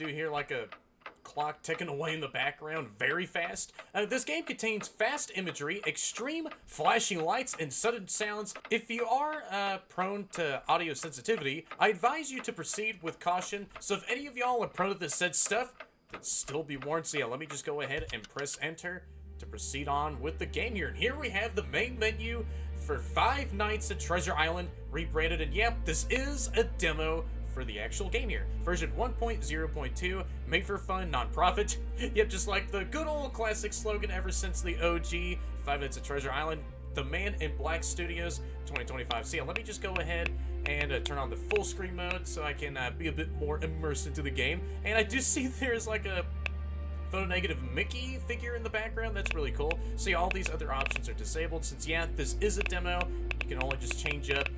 do hear like a clock ticking away in the background very fast. This game contains fast imagery, extreme flashing lights, and sudden sounds. If you are prone to audio sensitivity, I advise you to proceed with caution. So if any of y'all are prone to this said stuff, then still be warned. So yeah, let me just go ahead and press enter to proceed on with the game here. And here we have the main menu for Five Nights at Treasure Island Rebranded. And yep, this is a demo for the actual game here. Version 1.0.2, made for fun, non-profit. Yep, just like the good old classic slogan ever since the OG Five Nights at Treasure Island, the Man in Black Studios 2025. So yeah, let me just go ahead and turn on the full screen mode so I can be a bit more immersed into the game. And I do see there's like a Photonegative Mickey figure in the background. That's really cool. So yeah, all these other options are disabled since, yeah, this is a demo. You can only just change up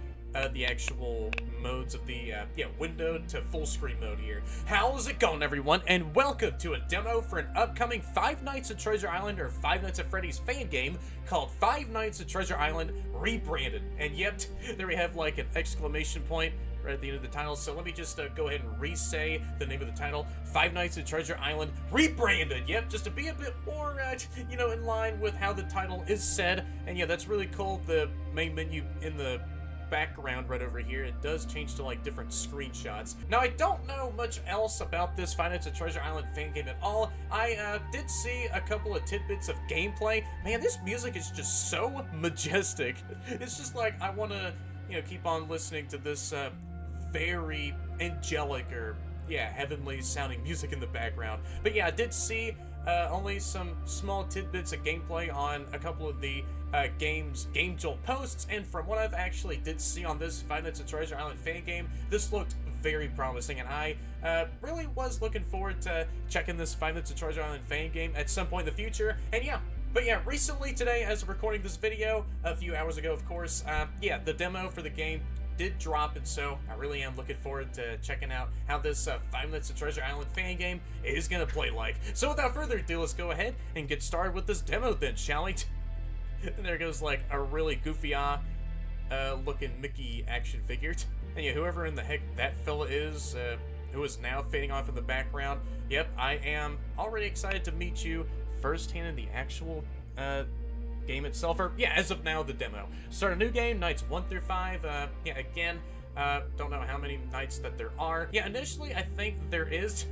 the actual modes of the window to full screen mode here. How's it going, everyone? And welcome to a demo for an upcoming Five Nights at Treasure Island or Five Nights at Freddy's fan game called Five Nights at Treasure Island Rebranded. And yep, there we have like an exclamation point right at the end of the title. So let me just go ahead and re-say the name of the title: Five Nights at Treasure Island Rebranded. Yep, just to be a bit more, in line with how the title is said. And yeah, that's really cool. The main menu in the background right over here, it does change to like different screenshots. Now, I don't know much else about this Five Nights at Treasure Island fan game at all. I did see a couple of tidbits of gameplay. Man, this music is just so majestic. It's just like I want to, keep on listening to this very angelic or heavenly sounding music in the background. But yeah, I did see only some small tidbits of gameplay on a couple of the game's Game Jolt posts, and from what I've actually did see on this Five Nights at Treasure Island fan game, this looked very promising, and I really was looking forward to checking this Five Nights at Treasure Island fan game at some point in the future. And yeah, but yeah, recently today, as of recording this video, a few hours ago, of course, the demo for the game did drop, and so I really am looking forward to checking out how this Five Nights at Treasure Island fan game is gonna play like. So without further ado, let's go ahead and get started with this demo then, shall we? And there goes like a really goofy looking Mickey action figure. And yeah, whoever in the heck that fella is, who is now fading off in the background, yep, I am already excited to meet you firsthand in the actual game itself, or as of now, the demo. Start a new game, nights 1 through 5. Again, don't know how many nights that there are. Initially I think there is.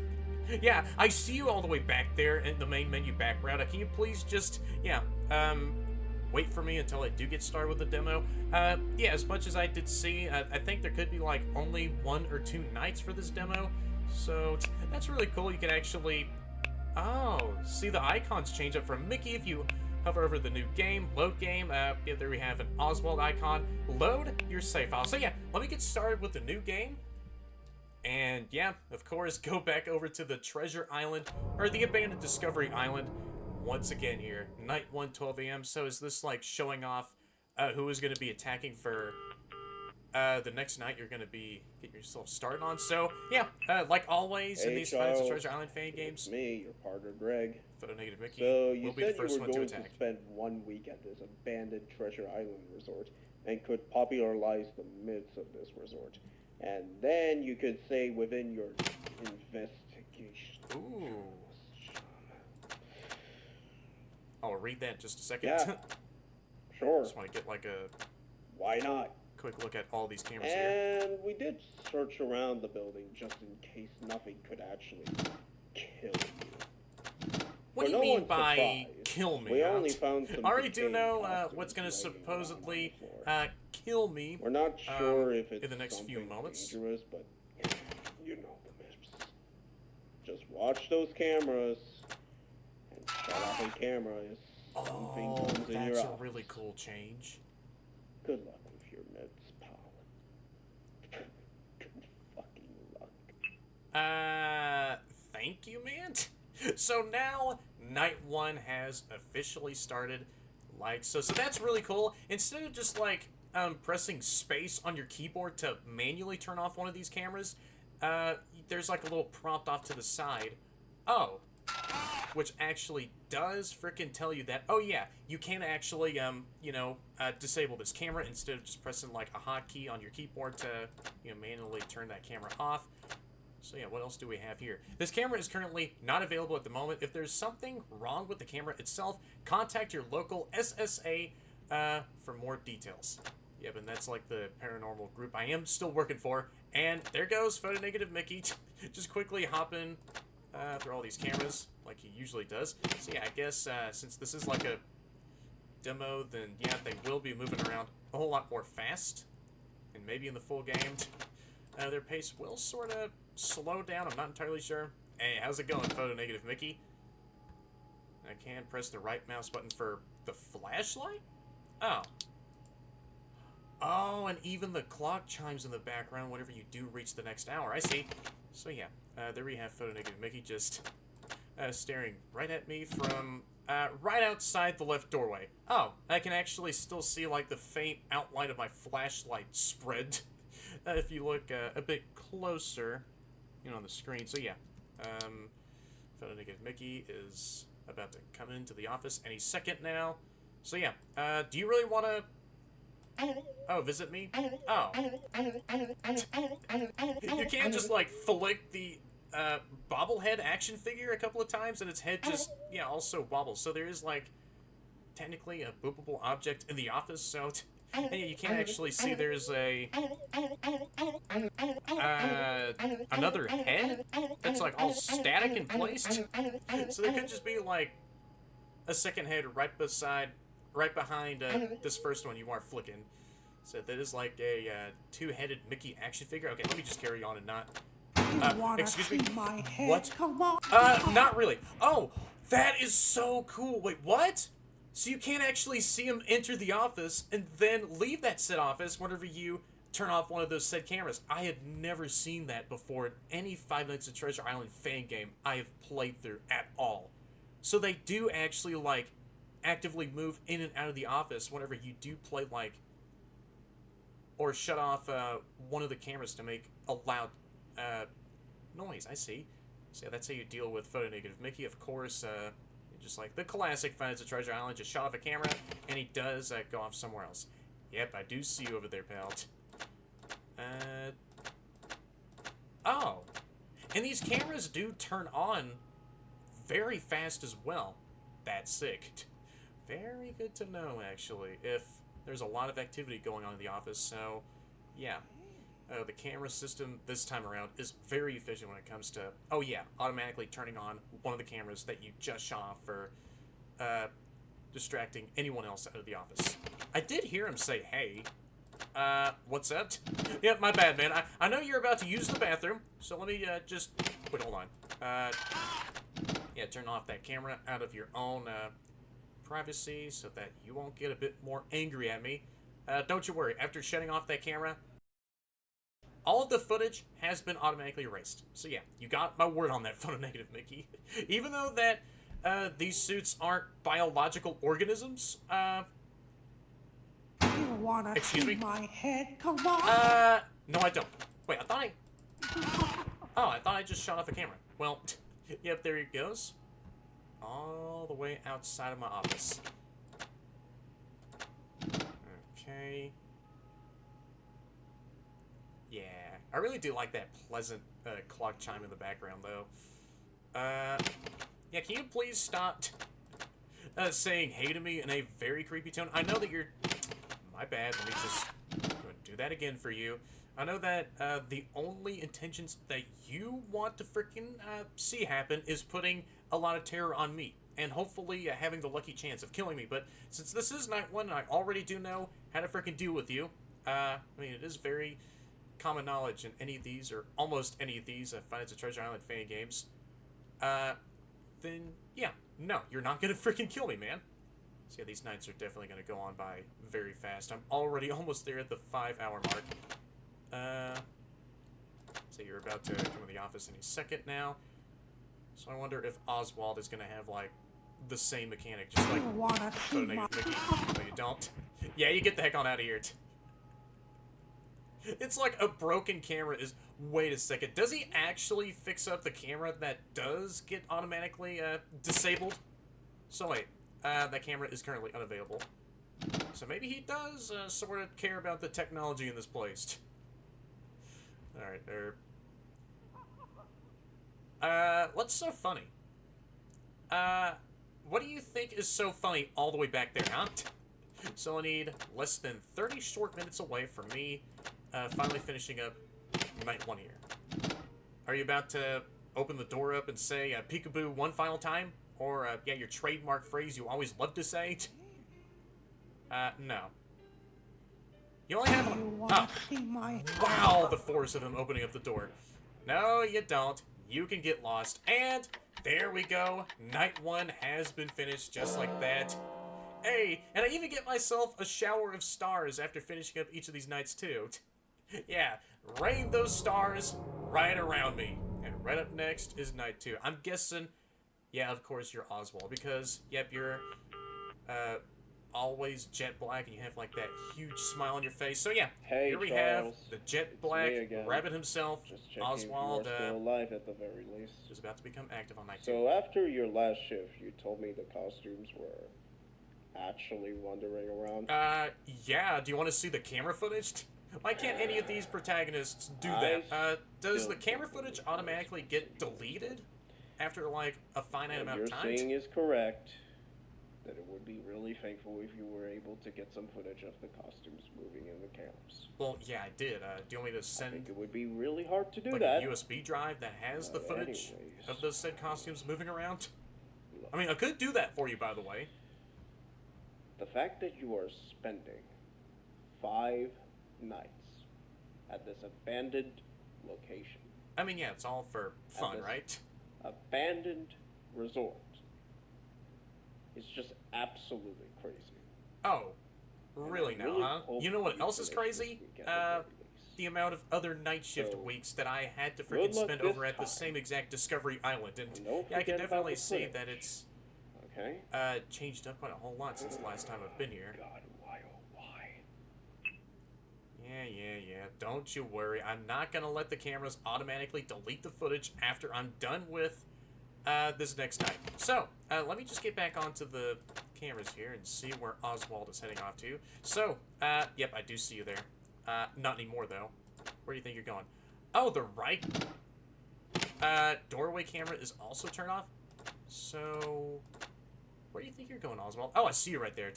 I see you all the way back there in the main menu background. Can you please just wait for me until I do get started with the demo? As much as I did see, I think there could be like only 1 or 2 nights for this demo, so that's really cool. You can actually see the icons change up from Mickey if you hover over the new game, load game. There we have an Oswald icon. Load your save file. So let me get started with the new game. And of course, go back over to the Treasure Island, or the Abandoned Discovery Island, once again here. Night 1, 12 a.m. So is this like showing off who is going to be attacking for the next night you're going to be getting yourself started on? So like always in these Five Nights at Treasure Island fan games, me, your partner Greg, Photonegative Mickey, so you will be the said first you were one to going attack. to spend 1 week at this abandoned Treasure Island resort and could popularize the myths of this resort, and then you could say within your investigation. Ooh. I'll read that in just a second. Yeah, sure. Just want to get like a Why not? quick look at all these cameras here. And we did search around the building just in case nothing could actually kill you. What do you mean by kill me? We only found some I already do decaying know costumes what's going to laying around supposedly on the floor. kill me. We're not sure if it's in the next few something moments. dangerous, but you know the myths. Just watch those cameras and shut off a camera if something comes in your That's eyes. a really cool change. Good luck with your myths, pal. Good fucking luck. Thank you, man. So now night 1 has officially started. Like, so that's really cool. Instead of just like pressing space on your keyboard to manually turn off one of these cameras, there's like a little prompt off to the side. Which actually does frickin' tell you that, you can actually, disable this camera instead of just pressing like a hotkey on your keyboard to, manually turn that camera off. So yeah, what else do we have here? This camera is currently not available at the moment. If there's something wrong with the camera itself, contact your local SSA for more details. Yep, and that's like the paranormal group I am still working for. And there goes Photonegative Mickey, just quickly hopping through all these cameras like he usually does. So yeah, I guess since this is like a demo, then yeah, they will be moving around a whole lot more fast. And maybe in the full game, their pace will sort of slow down. I'm not entirely sure. Hey, how's it going, Photonegative Mickey? I can press the right mouse button for the flashlight? Oh. Oh, and even the clock chimes in the background whenever you do reach the next hour. I see. So yeah, there we have Photonegative Mickey just staring right at me from right outside the left doorway. Oh, I can actually still see like the faint outline of my flashlight spread if you look a bit closer, on the screen. So yeah, Photonegative Mickey is about to come into the office any second now. So yeah, do you really want to... Oh, visit me? Oh. You can't just, like, flick the bobblehead action figure a couple of times and its head just, yeah, also wobbles. So there is, like, technically a boopable object in the office, so... And yeah, you can't actually see there's a... another head that's, like, all static and placed. So there could just be, like, a second head right behind this first one you are flicking. So that is like a two-headed Mickey action figure. Okay, let me just carry on and not... excuse me? My head. What? Come on. Not really. Oh, that is so cool. Wait, what? So you can't actually see him enter the office and then leave that said office whenever you turn off one of those said cameras. I had never seen that before in any Five Nights at Treasure Island fan game I have played through at all. So they do actually, like, actively move in and out of the office whenever you do play, like, or shut off one of the cameras to make a loud noise. I see. So yeah, that's how you deal with Photonegative Mickey. Of course, just like the classic Five Nights at Treasure Island, just shut off a camera, and he does go off somewhere else. Yep, I do see you over there, pal. Oh. And these cameras do turn on very fast as well. That's sick. Very good to know, actually, if there's a lot of activity going on in the office. So, yeah. The camera system this time around is very efficient when it comes to, oh yeah, automatically turning on one of the cameras that you just shut off for distracting anyone else out of the office. I did hear him say, hey. What's that? Yeah, my bad, man. I know you're about to use the bathroom, so let me just... Wait, hold on. Yeah, turn off that camera out of your own privacy so that you won't get a bit more angry at me. Don't you worry, after shutting off that camera, all of the footage has been automatically erased. So yeah, you got my word on that, Photonegative Mickey. Even though that these suits aren't biological organisms, You wanna excuse me? my head? Come on. No I don't. Wait, I thought I thought I just shut off the camera. Well, yep, there he goes. All the way outside of my office. Okay. Yeah, I really do like that pleasant clock chime in the background, though. Yeah, can you please stop saying hey to me in a very creepy tone? I know that you're... My bad, let me just do that again for you. I know that the only intentions that you want to freaking see happen is putting a lot of terror on me, and hopefully having the lucky chance of killing me. But since this is night one, and I already do know how to freaking deal with you, I mean, it is very common knowledge in any of these, or almost any of these, Five Nights at Treasure Island fan games, then, yeah, no, you're not gonna freaking kill me, man. So yeah, these nights are definitely gonna go on by very fast. I'm already almost there at the 5-hour mark. So you're about to come to the office any second now. So I wonder if Oswald is gonna have, like, the same mechanic, just like Photonegative Mickey. No, you don't. Yeah, you get the heck on out of here. It's like a broken camera is... Wait a second. Does he actually fix up the camera that does get automatically disabled? So wait, that camera is currently unavailable. So maybe he does sort of care about the technology in this place. Alright, What's so funny? What do you think is so funny all the way back there, huh? So I need less than 30 short minutes away from me, finally finishing up night 1 here. Are you about to open the door up and say, peekaboo one final time? Or, yeah, your trademark phrase you always love to say? No. You only have wow, the force of him opening up the door. No, you don't. You can get lost. And there we go. Night 1 has been finished just like that. Hey, and I even get myself a shower of stars after finishing up each of these nights too. Yeah, rain those stars right around me. And right up next is night 2. I'm guessing, yeah, of course you're Oswald because, yep, you're always jet black and you have like that huge smile on your face. So yeah, Hey, here we Charles. have the jet black rabbit himself, Just checking Oswald. if you are still alive at the very least. Is about to become active on night 2. So after your last shift, you told me the costumes were actually wandering around. Yeah. Do you want to see the camera footage? Why can't any of these protagonists do that? Does the camera footage automatically get deleted after like a finite amount of time? What you're saying is correct. That it would be really thankful if you were able to get some footage of the costumes moving in the cameras. Well, yeah, I did. Do you want me to I send think it would be really hard to do like that. a USB drive that has the footage anyways. of those said costumes moving around? I mean, I could do that for you, by the way. The fact that you are spending 5 nights at this abandoned location. I mean, yeah, it's all for fun, right? Abandoned resort. It's just absolutely crazy. Oh, really now, huh? You know what else is crazy? The amount of other night shift weeks that I had to freaking spend over at the same exact Discovery Island. And yeah, I can definitely see that it's changed up quite a whole lot since the last time I've been here. God, why oh why? Yeah. Don't you worry. I'm not gonna let the cameras automatically delete the footage after I'm done with this next night. So, let me just get back onto the cameras here and see where Oswald is heading off to. So, yep, I do see you there. Not anymore, though. Where do you think you're going? Oh, the right doorway camera is also turned off. So, where do you think you're going, Oswald? Oh, I see you right there.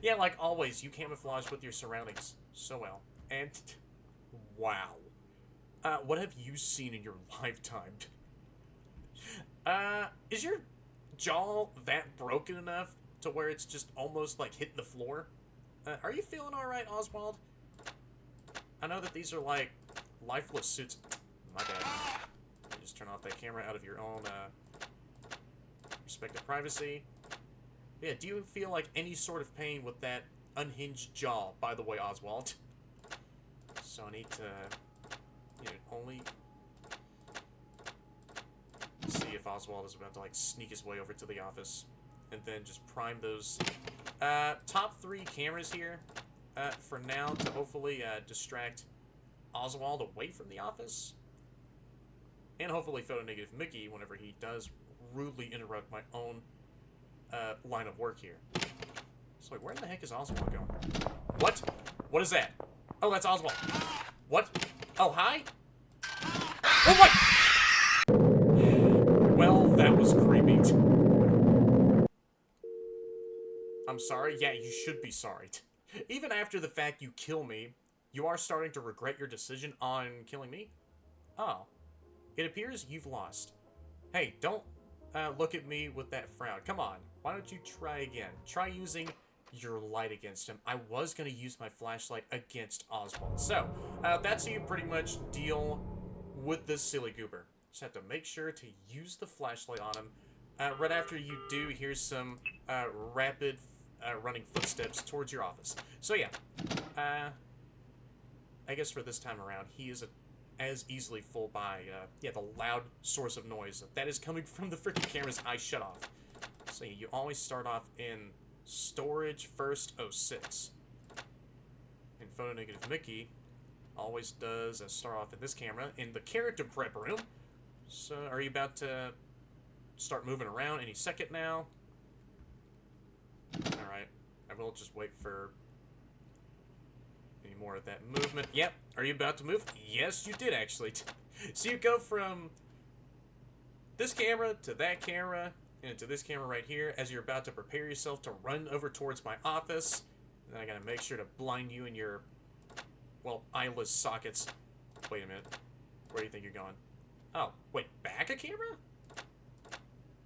Yeah, like always, you camouflage with your surroundings so well. And, wow. What have you seen in your lifetime? Is your jaw that broken enough to where it's just almost like hitting the floor? Are you feeling alright, Oswald? I know that these are like lifeless suits. My bad. Just turn off that camera out of your own, respect of privacy. Yeah, do you feel like any sort of pain with that unhinged jaw, by the way, Oswald? So I need to, only see if Oswald is about to like sneak his way over to the office and then just prime those top 3 cameras here for now to hopefully distract Oswald away from the office and hopefully Photonegative Mickey whenever he does rudely interrupt my own line of work here. So wait, where the heck is Oswald going? What is that? Oh, that's Oswald. What? Oh, hi? Oh, what? Well, that was creepy. I'm sorry? Yeah, you should be sorry. Even after the fact you kill me, you are starting to regret your decision on killing me? Oh. It appears you've lost. Hey, don't look at me with that frown. Come on. Why don't you try again? Try using your light against him. I was going to use my flashlight against Oswald. So, that's how you pretty much deal with this silly goober. Just have to make sure to use the flashlight on him. Right after you do, here's some rapid running footsteps towards your office. So yeah, I guess for this time around, he is as easily fooled by the loud source of noise that is coming from the freaking cameras I shut off. So yeah, you always start off in storage first 06. And Photonegative Mickey always does start off in this camera in the character prep room. So are you about to start moving around any second now? Alright, I will just wait for any more of that movement. Yep, are you about to move? Yes, you did actually. So you go from this camera to that camera and to this camera right here as you're about to prepare yourself to run over towards my office. And then I gotta make sure to blind you in your, well, eyeless sockets. Wait a minute. Where do you think you're going? Oh, wait, back a camera?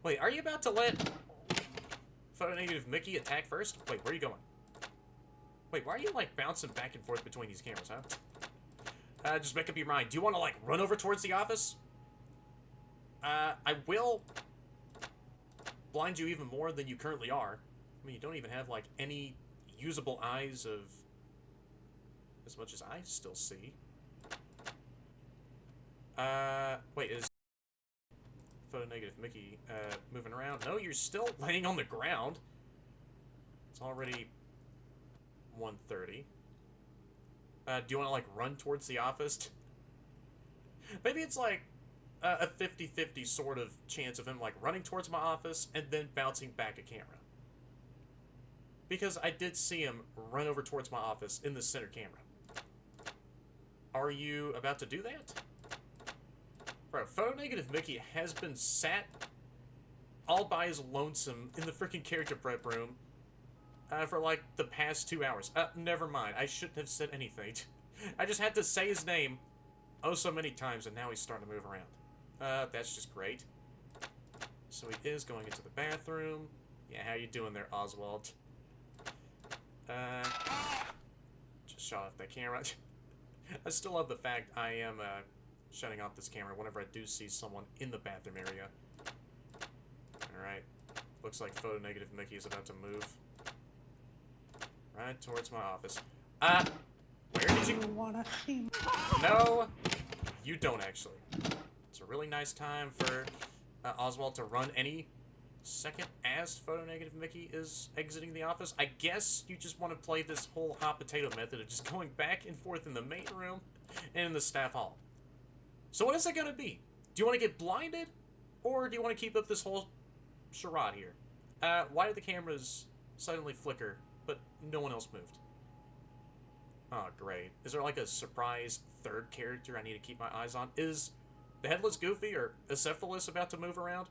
Wait, are you about to let Photonegative Mickey attack first? Wait, where are you going? Wait, why are you, like, bouncing back and forth between these cameras, huh? Just make up your mind. Do you want to, like, run over towards the office? I will blind you even more than you currently are. I mean, you don't even have, like, any usable eyes of as much as I still see. Wait, is Photonegative Mickey, moving around? No, you're still laying on the ground. It's already 1:30. Do you want to, like, run towards the office? Maybe it's, like, a 50-50 sort of chance of him, like, running towards my office and then bouncing back a camera. Because I did see him run over towards my office in the center camera. Are you about to do that? Bro, Photonegative Mickey has been sat all by his lonesome in the freaking character prep room for, like, the past 2 hours. Never mind. I shouldn't have said anything. I just had to say his name oh so many times, and now he's starting to move around. That's just great. So he is going into the bathroom. Yeah, how you doing there, Oswald? Just shut off that camera. I still love the fact I am, shutting off this camera whenever I do see someone in the bathroom area. Alright. Looks like Photonegative Mickey is about to move. Right towards my office. Where did you wanna see? No, you don't actually. It's a really nice time for Oswald to run any second as Photonegative Mickey is exiting the office. I guess you just want to play this whole hot potato method of just going back and forth in the main room and in the staff hall. So what is it gonna be? Do you want to get blinded? Or do you want to keep up this whole charade here? Why did the cameras suddenly flicker, but no one else moved? Oh, great. Is there like a surprise third character I need to keep my eyes on? Is the Headless Goofy or Acephalus about to move around?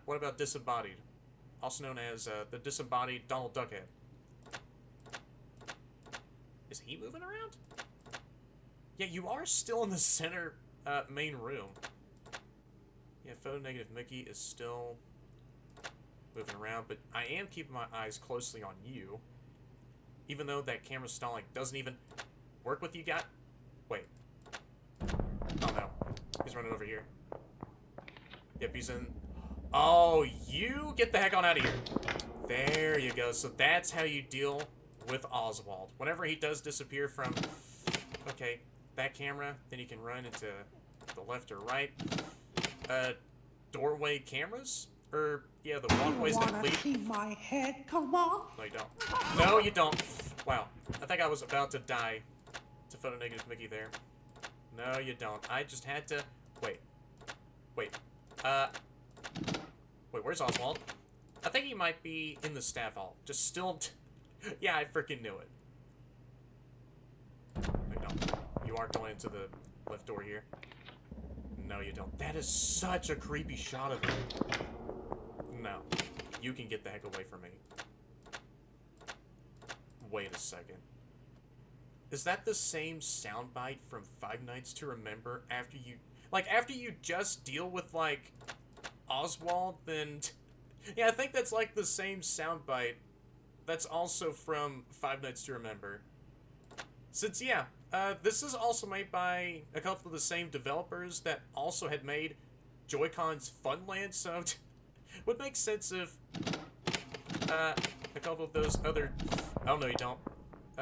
What about Disembodied? Also known as the Disembodied Donald Duckhead. Is he moving around? Yeah, you are still in the center main room. Yeah, Photonegative Mickey is still moving around, but I am keeping my eyes closely on you. Even though that camera stalling doesn't even work with you guys. Wait. Oh no. He's running over here. Yep, he's in. Oh, you get the heck on out of here. There you go. So that's how you deal with Oswald. Whenever he does disappear from, okay, that camera, then you can run into the left or right. Doorway cameras? Or, yeah, the walkways that lead. See my head? Come on. No, you don't. No, you don't. Wow. I think I was about to die to Photonegative Mickey there. No, you don't. I just had to. Wait. Wait. Wait, where's Oswald? I think he might be in the staff hall. Just still. Yeah, I freaking knew it. No, you don't. You aren't going into the left door here. No, you don't. That is such a creepy shot of him. No. You can get the heck away from me. Wait a second. Is that the same soundbite from Five Nights to Remember after you... Like, after you just deal with, like, Oswald, then... Yeah, I think that's, like, the same soundbite that's also from Five Nights to Remember. Since, yeah, this is also made by a couple of the same developers that also had made Joy-Con's Funland, so... Would make sense if a couple of those other... Oh, no, you don't.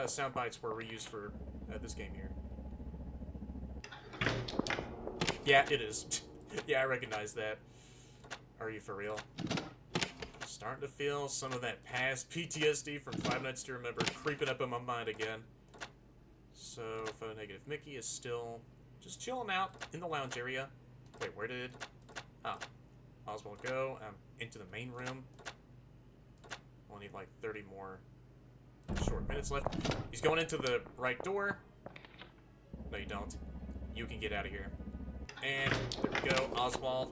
Sound bites were reused for this game here. Yeah, it is. Yeah, I recognize that. Are you for real? Starting to feel some of that past PTSD from Five Nights to Remember creeping up in my mind again. So, Photonegative Mickey is still just chilling out in the lounge area. Wait, where did... Oh. Oswald go. Into the main room. We'll need like 30 more short minutes left. He's going into the right door. No, you don't. You can get out of here. And there we go. Oswald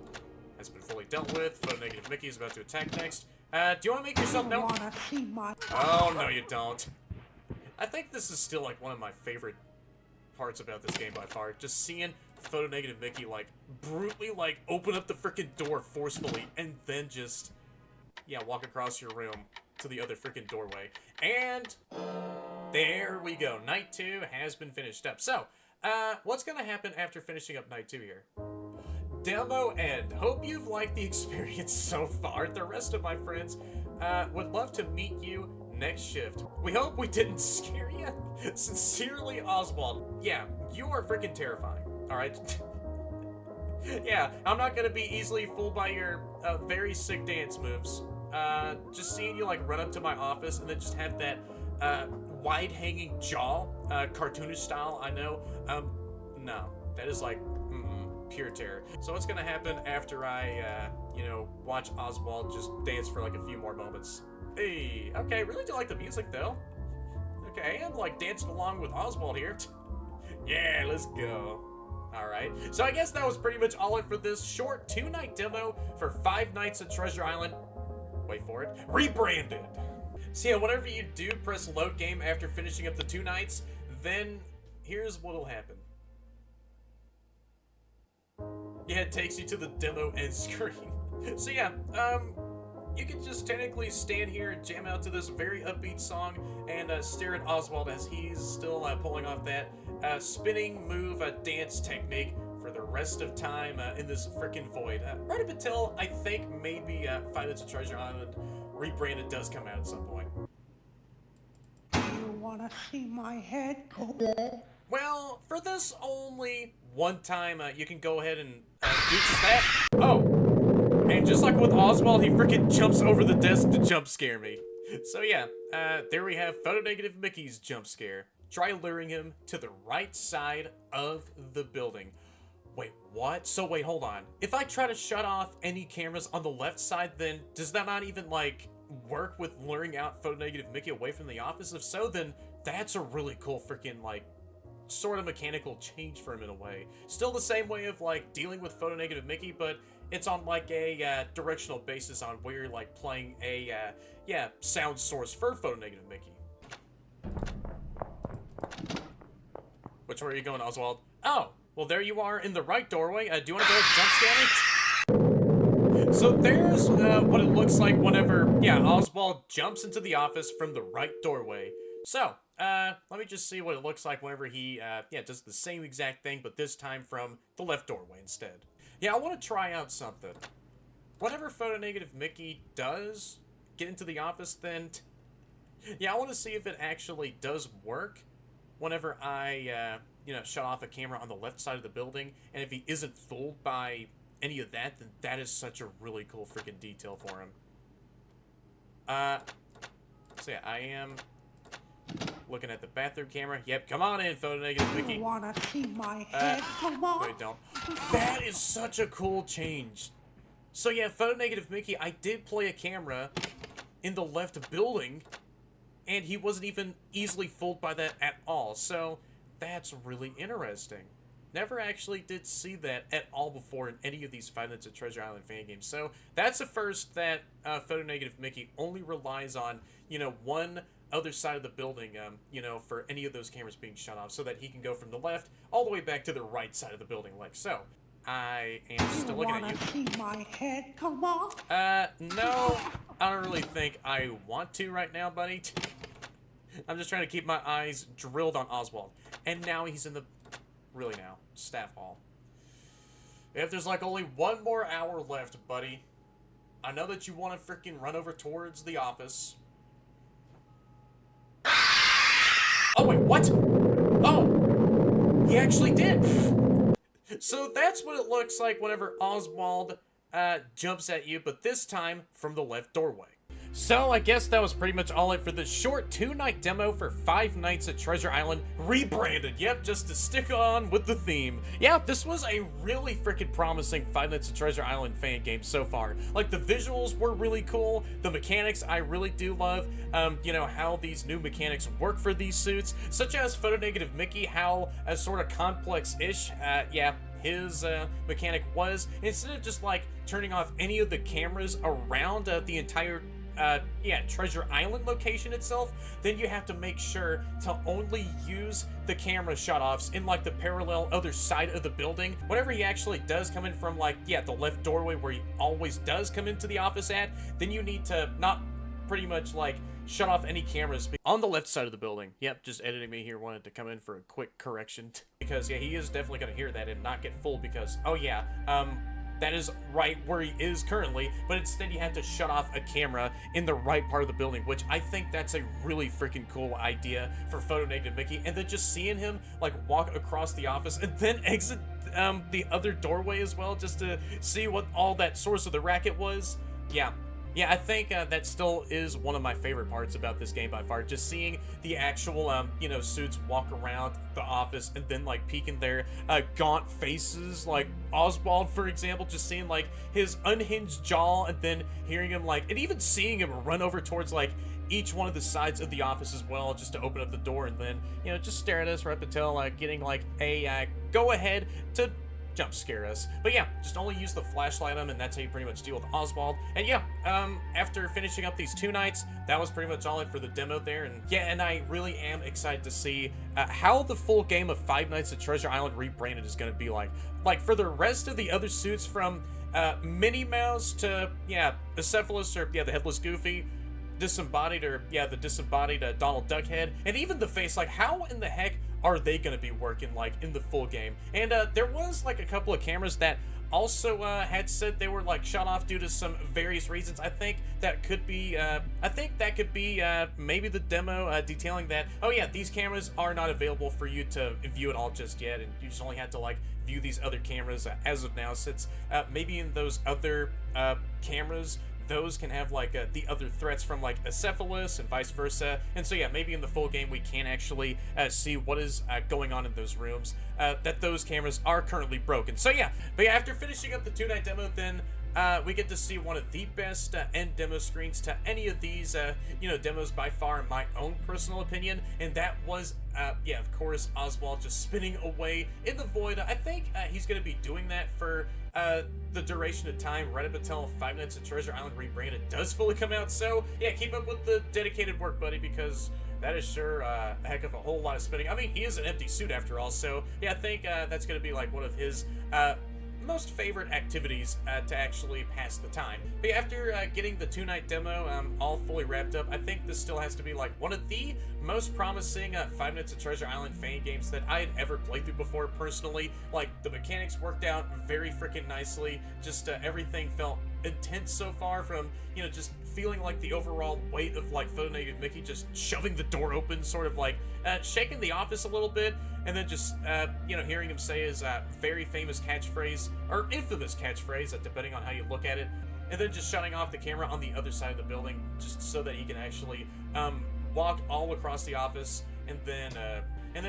has been fully dealt with. Photonegative Mickey is about to attack next. Do you want to make yourself known? Wanna see my Oh, no, you don't. I think this is still, like, one of my favorite parts about this game by far. Just seeing Photonegative Mickey, like, brutally, like, open up the freaking door forcefully and then just, yeah, walk across your room to the other freaking doorway. And there we go. Night 2 has been finished up. So, what's gonna happen after finishing up Night 2 here? Demo end. Hope you've liked the experience so far. The rest of my friends would love to meet you next shift. We hope we didn't scare you. Sincerely, Oswald. Yeah, you are freaking terrifying. Alright? Yeah, I'm not gonna be easily fooled by your very sick dance moves. Just seeing you like run up to my office and then just have that wide-hanging jaw, cartoonish style, I know. No, that is like pure terror. So what's gonna happen after I, you know, watch Oswald just dance for like a few more moments? Hey, okay, really do like the music though. Okay, I am like dancing along with Oswald here. Yeah, let's go. Alright, so I guess that was pretty much all it for this short 2-night demo for 5 Nights at Treasure Island. Wait for it. Rebranded. So yeah, whenever you do press load game after finishing up the 2 nights, then here's what'll happen. Yeah, it takes you to the demo end screen. So yeah, you can just technically stand here and jam out to this very upbeat song and stare at Oswald as he's still pulling off that spinning move dance technique for the rest of time in this freaking void. Right up until I think maybe Five Nights at Treasure Island Rebranded does come out at some point. You wanna see my head go? Well, for this only one time, you can go ahead and do just that. Oh, and just like with Oswald, he freaking jumps over the desk to jump scare me. So yeah, there we have Photonegative Mickey's jump scare. Try luring him to the right side of the building. Wait, what? So wait, hold on. If I try to shut off any cameras on the left side, then does that not even, like, work with luring out Photonegative Mickey away from the office? If so, then that's a really cool freaking, like, sort of mechanical change for him in a way. Still the same way of, like, dealing with Photonegative Mickey, but it's on, like, a directional basis on where you're, like, playing a, yeah, sound source for Photonegative Mickey. Which way are you going, Oswald? Oh! Well, there you are in the right doorway. Do you want to go jump scan me? So there's what it looks like whenever, yeah, Oswald jumps into the office from the right doorway. So, let me just see what it looks like whenever he, yeah, does the same exact thing, but this time from the left doorway instead. Yeah, I want to try out something. Whenever Photonegative Mickey does get into the office, then, yeah, I want to see if it actually does work whenever I, you know, shut off a camera on the left side of the building, and if he isn't fooled by any of that, then that is such a really cool freaking detail for him. So yeah, I am looking at the bathroom camera. Yep, come on in, Photonegative Mickey. You wanna see my head come off? Wait, don't. That is such a cool change. So yeah, Photonegative Mickey, I did play a camera in the left building, and he wasn't even easily fooled by that at all, so that's really interesting. Never actually did see that at all before in any of these Five Nights at Treasure Island fan games. So that's the first that Photonegative Mickey only relies on, you know, one other side of the building, you know, for any of those cameras being shut off, so that he can go from the left all the way back to the right side of the building, like so. I am still looking at you. You wanna see my head come off? No, I don't really think I want to right now, buddy. I'm just trying to keep my eyes drilled on Oswald. And now he's in the, really now, staff hall. If there's like only one more hour left, buddy, I know that you want to freaking run over towards the office. Oh, wait, what? Oh, he actually did. So that's what it looks like whenever Oswald jumps at you, but this time from the left doorway. So I guess that was pretty much all it for this short 2-night demo for Five Nights at Treasure Island Rebranded. Yep, just to stick on with the theme. Yeah, this was a really freaking promising Five Nights at Treasure Island fan game so far. Like, the visuals were really cool, the mechanics I really do love, you know, how these new mechanics work for these suits, such as Photonegative Mickey, how sort of complex-ish, yeah, his mechanic was, instead of just like turning off any of the cameras around the entire Treasure Island location itself, then you have to make sure to only use the camera shutoffs in like the parallel other side of the building. Whenever he actually does come in from like, the left doorway where he always does come into the office at, then you need to not pretty much like shut off any cameras on the left side of the building. Yep, just editing me here, wanted to come in for a quick correction because he is definitely going to hear that and not get fooled because, that is right where he is currently, but instead you have to shut off a camera in the right part of the building, which I think that's a really freaking cool idea for Photonegative Mickey. And then just seeing him like walk across the office and then exit the other doorway as well, just to see what all that source of the racket was. Yeah, I think that still is one of my favorite parts about this game by far. Just seeing the actual, suits walk around the office and then, like, peeking their gaunt faces, like Oswald, for example, just seeing, like, his unhinged jaw and then hearing him, like, and even seeing him run over towards, like, each one of the sides of the office as well, just to open up the door and then, just stare at us right up until, getting, like, a go-ahead to jump scare us. But yeah, just only use the flashlight on him, and that's how you pretty much deal with Oswald. And yeah, after finishing up these 2 nights, that was pretty much all it for the demo there. And yeah, and I really am excited to see how the full game of Five Nights at Treasure Island Rebranded is going to be like. Like, for the rest of the other suits from Minnie Mouse to, Acephalus, or the Headless Goofy, Disembodied, or the Disembodied Donald Duck head, and even the face, like, how in the heck are they going to be working, like, in the full game? And there was, like, a couple of cameras that also had said they were, like, shut off due to some various reasons. I think that could be, maybe the demo detailing that, these cameras are not available for you to view at all just yet, and you just only had to, like, view these other cameras as of now, since maybe in those other cameras, those can have like the other threats from like Acephalus and vice versa. And so maybe in the full game we can actually see what is going on in those rooms, that those cameras are currently broken. So but after finishing up the 2-night demo, then we get to see one of the best end demo screens to any of these demos by far, in my own personal opinion, and that was of course, Oswald just spinning away in the void. I think he's going to be doing that for the duration of time, right up until Five Nights at Treasure Island Rebranded does fully come out. So keep up with the dedicated work, buddy, because that is sure a heck of a whole lot of spinning. I mean, he is an empty suit after all, so I think that's going to be like one of his most favorite activities to actually pass the time. But after getting the 2-night demo all fully wrapped up, I think this still has to be like one of the most promising Five Nights at Treasure Island fan games that I had ever played through before personally. Like, the mechanics worked out very freaking nicely. Just everything felt intense so far, from just feeling like the overall weight of like Photonegative Mickey just shoving the door open, sort of like shaking the office a little bit, and then just hearing him say his very famous catchphrase, or infamous catchphrase, depending on how you look at it, and then just shutting off the camera on the other side of the building just so that he can actually walk all across the office, and then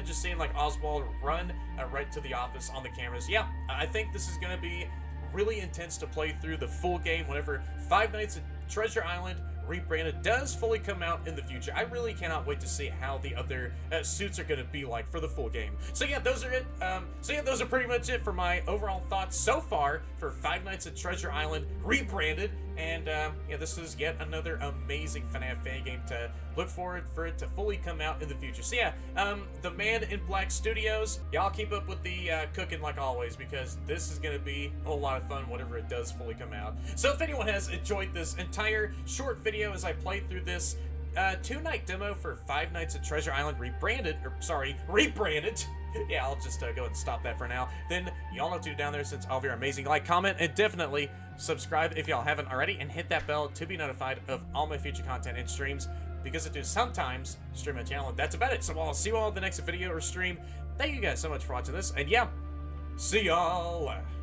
just seeing like Oswald run right to the office on the cameras. I think this is going to be really intense to play through the full game whenever Five Nights at Treasure Island Rebranded does fully come out in the future. I really cannot wait to see how the other suits are going to be like for the full game. So those are it. Those are pretty much it for my overall thoughts so far for Five Nights at Treasure Island Rebranded. And this is yet another amazing FNAF fan game to look forward for it to fully come out in the future. So the Man in Black Studios, y'all keep up with the cooking like always, because this is going to be a whole lot of fun whenever it does fully come out. So if anyone has enjoyed this entire short video as I play through this 2-night demo for Five Nights at Treasure Island Rebranded, I'll just go ahead and stop that for now. Then y'all know what to do down there, since all of your amazing like, comment, and definitely subscribe if y'all haven't already, and hit that bell to be notified of all my future content and streams, because I do sometimes stream my channel, and that's about it. So I'll see you all in the next video or stream. Thank you guys so much for watching this, and see y'all.